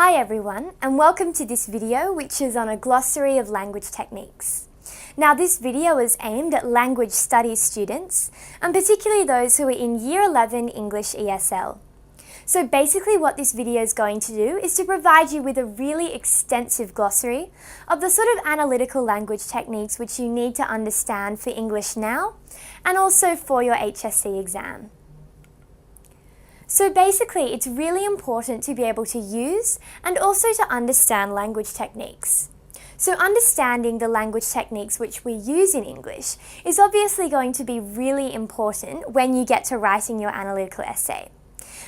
Hi everyone, and welcome to this video which is on a glossary of language techniques. Now this video is aimed at language studies students, and particularly those who are in Year 11 English ESL. So basically what this video is going to do is to provide you with a really extensive glossary of the sort of analytical language techniques which you need to understand for English now, and also for your HSC exam. So basically, it's really important to be able to use and also to understand language techniques. So understanding the language techniques which we use in English is obviously going to be really important when you get to writing your analytical essay.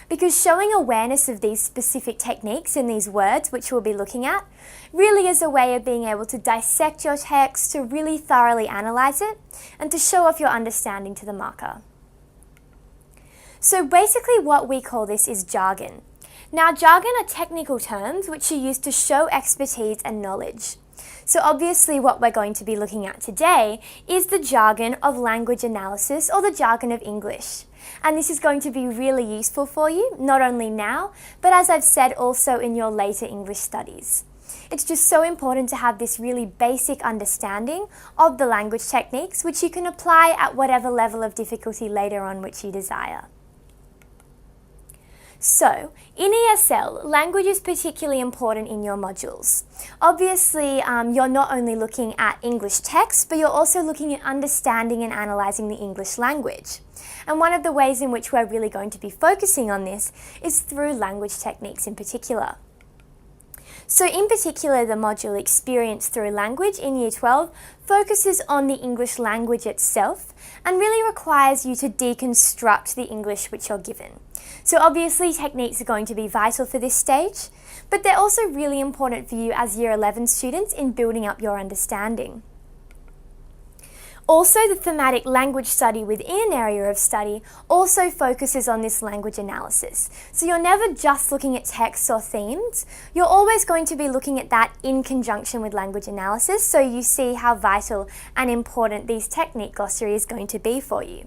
Because showing awareness of these specific techniques and these words which we'll be looking at really is a way of being able to dissect your text, to really thoroughly analyse it, and to show off your understanding to the marker. So basically what we call this is jargon. Now jargon are technical terms which are used to show expertise and knowledge. So obviously what we're going to be looking at today is the jargon of language analysis, or the jargon of English. And this is going to be really useful for you, not only now, but as I've said, also in your later English studies. It's just so important to have this really basic understanding of the language techniques which you can apply at whatever level of difficulty later on which you desire. So, in ESL, language is particularly important in your modules. Obviously, you're not only looking at English text, but you're also looking at understanding and analysing the English language. And one of the ways in which we're really going to be focusing on this is through language techniques in particular. So in particular, the module Experience Through Language in Year 12 focuses on the English language itself and really requires you to deconstruct the English which you're given. So obviously techniques are going to be vital for this stage, but they're also really important for you as Year 11 students in building up your understanding. Also, the thematic language study within an area of study also focuses on this language analysis. So you're never just looking at texts or themes, you're always going to be looking at that in conjunction with language analysis, so you see how vital and important these technique glossary is going to be for you.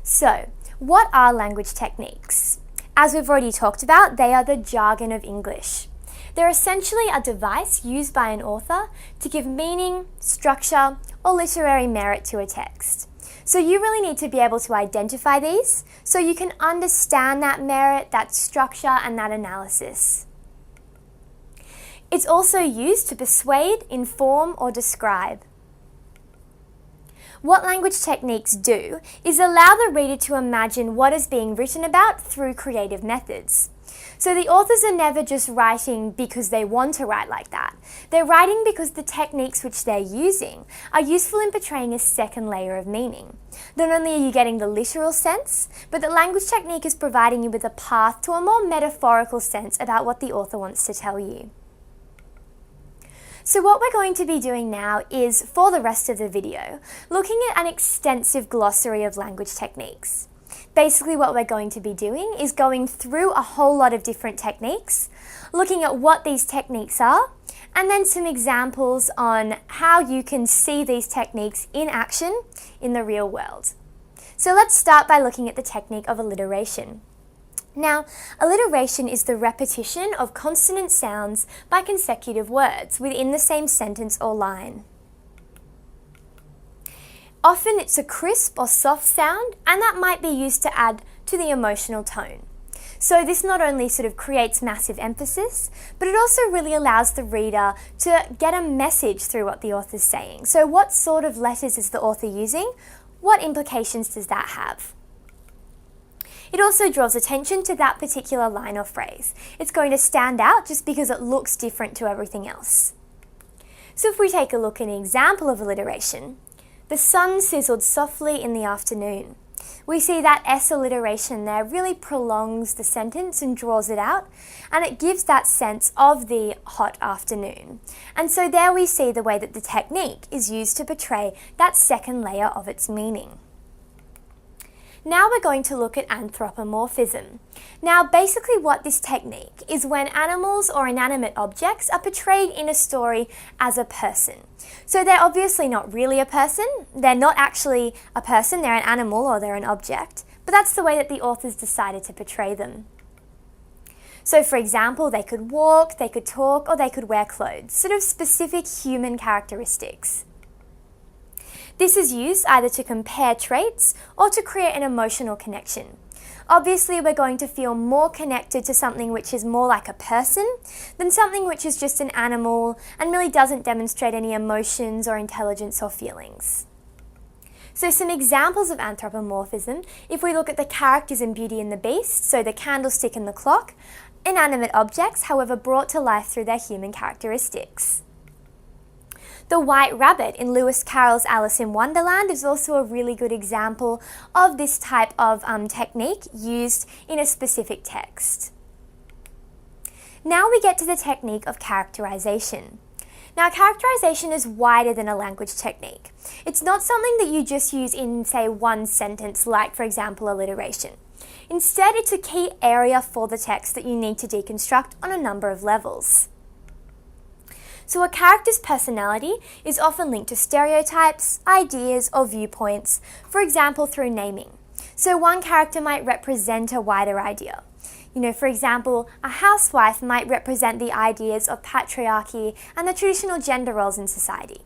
So, what are language techniques? As we've already talked about, they are the jargon of English. They're essentially a device used by an author to give meaning, structure, or literary merit to a text. So you really need to be able to identify these so you can understand that merit, that structure, and that analysis. It's also used to persuade, inform, or describe. What language techniques do is allow the reader to imagine what is being written about through creative methods. So the authors are never just writing because they want to write like that. They're writing because the techniques which they're using are useful in portraying a second layer of meaning. Not only are you getting the literal sense, but the language technique is providing you with a path to a more metaphorical sense about what the author wants to tell you. So what we're going to be doing now is, for the rest of the video, looking at an extensive glossary of language techniques. Basically what we're going to be doing is going through a whole lot of different techniques, looking at what these techniques are, and then some examples on how you can see these techniques in action in the real world. So let's start by looking at the technique of alliteration. Now, alliteration is the repetition of consonant sounds by consecutive words within the same sentence or line. Often it's a crisp or soft sound, and that might be used to add to the emotional tone. So this not only sort of creates massive emphasis, but it also really allows the reader to get a message through what the author's saying. So what sort of letters is the author using? What implications does that have? It also draws attention to that particular line or phrase. It's going to stand out just because it looks different to everything else. So if we take a look at an example of alliteration, the sun sizzled softly in the afternoon. We see that S alliteration there really prolongs the sentence and draws it out, and it gives that sense of the hot afternoon. And so there we see the way that the technique is used to portray that second layer of its meaning. Now we're going to look at anthropomorphism. Now basically what this technique is when animals or inanimate objects are portrayed in a story as a person. So they're obviously not really a person, they're not actually a person, they're an animal or they're an object, but that's the way that the authors decided to portray them. So for example, they could walk, they could talk, or they could wear clothes, sort of specific human characteristics. This is used either to compare traits or to create an emotional connection. Obviously, we're going to feel more connected to something which is more like a person than something which is just an animal and really doesn't demonstrate any emotions or intelligence or feelings. So some examples of anthropomorphism, if we look at the characters in Beauty and the Beast, so the candlestick and the clock, inanimate objects, however, brought to life through their human characteristics. The white rabbit in Lewis Carroll's Alice in Wonderland is also a really good example of this type of technique used in a specific text. Now we get to the technique of characterization. Now, characterization is wider than a language technique. It's not something that you just use in, say, one sentence, like, for example, alliteration. Instead, it's a key area for the text that you need to deconstruct on a number of levels. So a character's personality is often linked to stereotypes, ideas, or viewpoints, for example, through naming. So one character might represent a wider idea. For example, a housewife might represent the ideas of patriarchy and the traditional gender roles in society.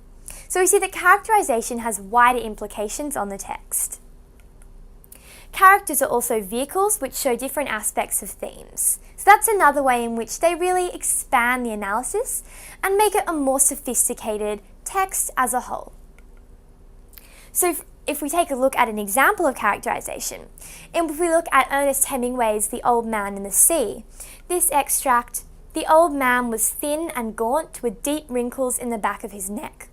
So we see that characterization has wider implications on the text. Characters are also vehicles which show different aspects of themes. So that's another way in which they really expand the analysis and make it a more sophisticated text as a whole. So if we take a look at an example of characterization, and if we look at Ernest Hemingway's The Old Man and the Sea, this extract, the old man was thin and gaunt with deep wrinkles in the back of his neck.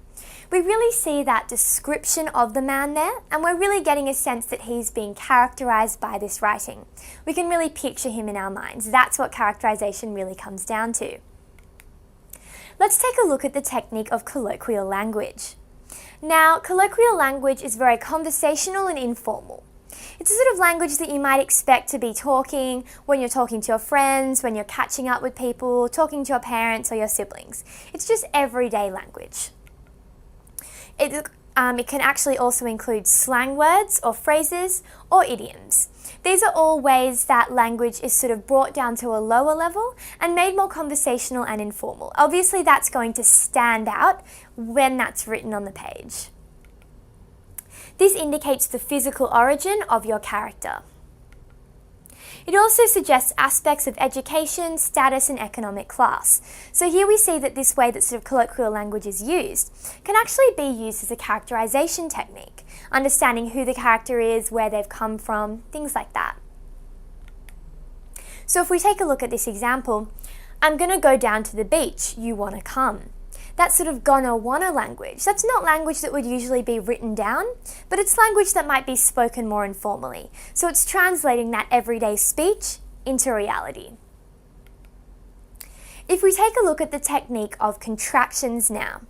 We really see that description of the man there, and we're really getting a sense that he's being characterized by this writing. We can really picture him in our minds. That's what characterization really comes down to. Let's take a look at the technique of colloquial language. Now, colloquial language is very conversational and informal. It's a sort of language that you might expect to be talking when you're talking to your friends, when you're catching up with people, talking to your parents or your siblings. It's just everyday language. It can actually also include slang words or phrases or idioms. These are all ways that language is sort of brought down to a lower level and made more conversational and informal. Obviously, that's going to stand out when that's written on the page. This indicates the physical origin of your character. It also suggests aspects of education, status, and economic class. So here we see that this way that sort of colloquial language is used can actually be used as a characterization technique, understanding who the character is, where they've come from, things like that. So if we take a look at this example, I'm going to go down to the beach, you want to come. That's sort of gonna wanna language. That's not language that would usually be written down, but it's language that might be spoken more informally. So it's translating that everyday speech into reality. If we take a look at the technique of contractions now.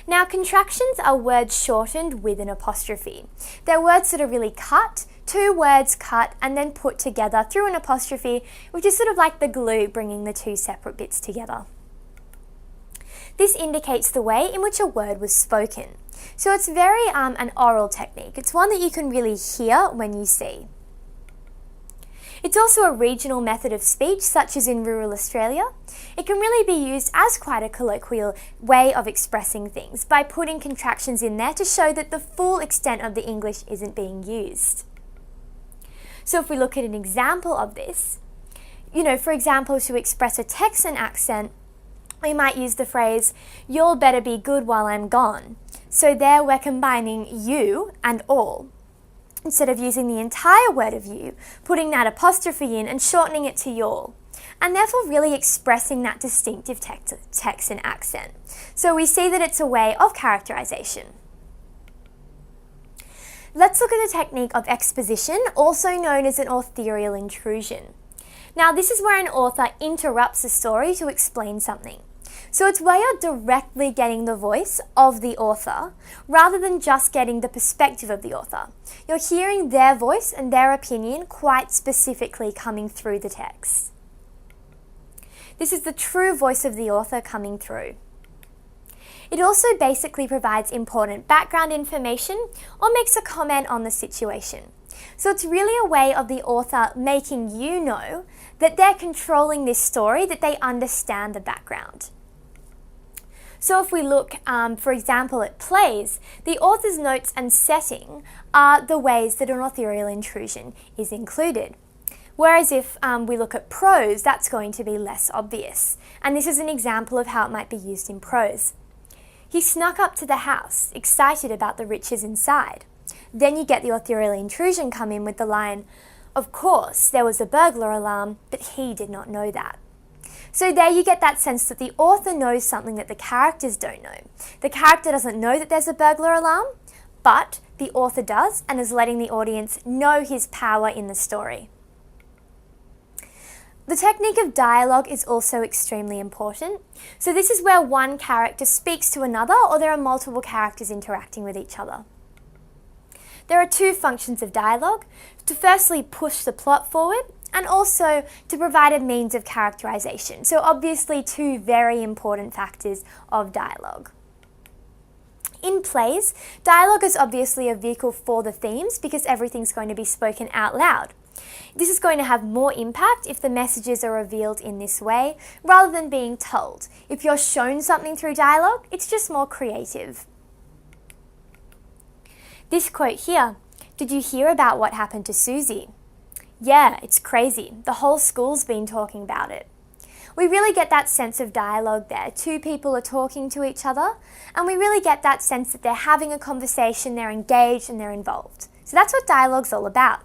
Now, contractions are words shortened with an apostrophe. They're words that are really cut, two words cut and then put together through an apostrophe, which is sort of like the glue bringing the two separate bits together. This indicates the way in which a word was spoken. So it's very an oral technique. It's one that you can really hear when you see. It's also a regional method of speech, such as in rural Australia. It can really be used as quite a colloquial way of expressing things by putting contractions in there to show that the full extent of the English isn't being used. So if we look at an example of this, for example, to express a Texan accent, we might use the phrase, "You'll better be good while I'm gone." So there we're combining you and all. Instead of using the entire word of you, putting that apostrophe in and shortening it to y'all. And therefore really expressing that distinctive Texan accent. So we see that it's a way of characterization. Let's look at the technique of exposition, also known as an authorial intrusion. Now, this is where an author interrupts a story to explain something. So it's where you're directly getting the voice of the author rather than just getting the perspective of the author. You're hearing their voice and their opinion quite specifically coming through the text. This is the true voice of the author coming through. It also basically provides important background information or makes a comment on the situation. So it's really a way of the author making you know that they're controlling this story, that they understand the background. So if we look, for example, at plays, the author's notes and setting are the ways that an authorial intrusion is included. Whereas if we look at prose, that's going to be less obvious. And this is an example of how it might be used in prose. He snuck up to the house, excited about the riches inside. Then you get the authorial intrusion come in with the line, "Of course, there was a burglar alarm, but he did not know that." So there you get that sense that the author knows something that the characters don't know. The character doesn't know that there's a burglar alarm, but the author does and is letting the audience know his power in the story. The technique of dialogue is also extremely important. So this is where one character speaks to another, or there are multiple characters interacting with each other. There are two functions of dialogue: to firstly push the plot forward, and also to provide a means of characterization. So obviously two very important factors of dialogue. In plays, dialogue is obviously a vehicle for the themes because everything's going to be spoken out loud. This is going to have more impact if the messages are revealed in this way rather than being told. If you're shown something through dialogue, it's just more creative. This quote here, "Did you hear about what happened to Susie?" "Yeah, it's crazy. The whole school's been talking about it." We really get that sense of dialogue there. Two people are talking to each other, and we really get that sense that they're having a conversation, they're engaged, and they're involved. So that's what dialogue's all about.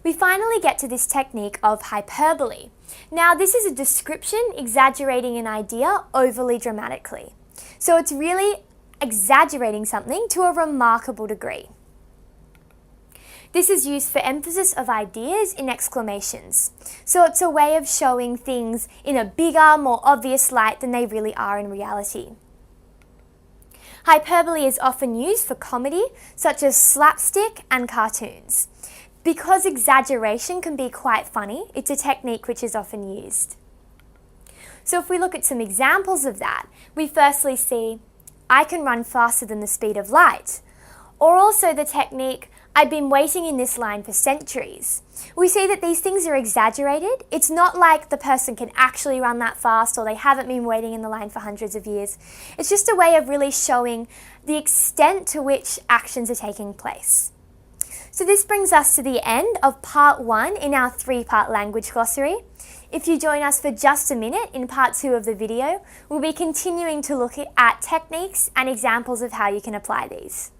We finally get to this technique of hyperbole. Now, this is a description exaggerating an idea overly dramatically. So it's really exaggerating something to a remarkable degree. This is used for emphasis of ideas in exclamations. So it's a way of showing things in a bigger, more obvious light than they really are in reality. Hyperbole is often used for comedy, such as slapstick and cartoons. Because exaggeration can be quite funny, it's a technique which is often used. So if we look at some examples of that, we firstly see, "I can run faster than the speed of light." Or also the technique, "I've been waiting in this line for centuries." We see that these things are exaggerated. It's not like the person can actually run that fast or they haven't been waiting in the line for hundreds of years. It's just a way of really showing the extent to which actions are taking place. So this brings us to the end of part 1 in our 3-part language glossary. If you join us for just a minute in part 2 of the video, we'll be continuing to look at techniques and examples of how you can apply these.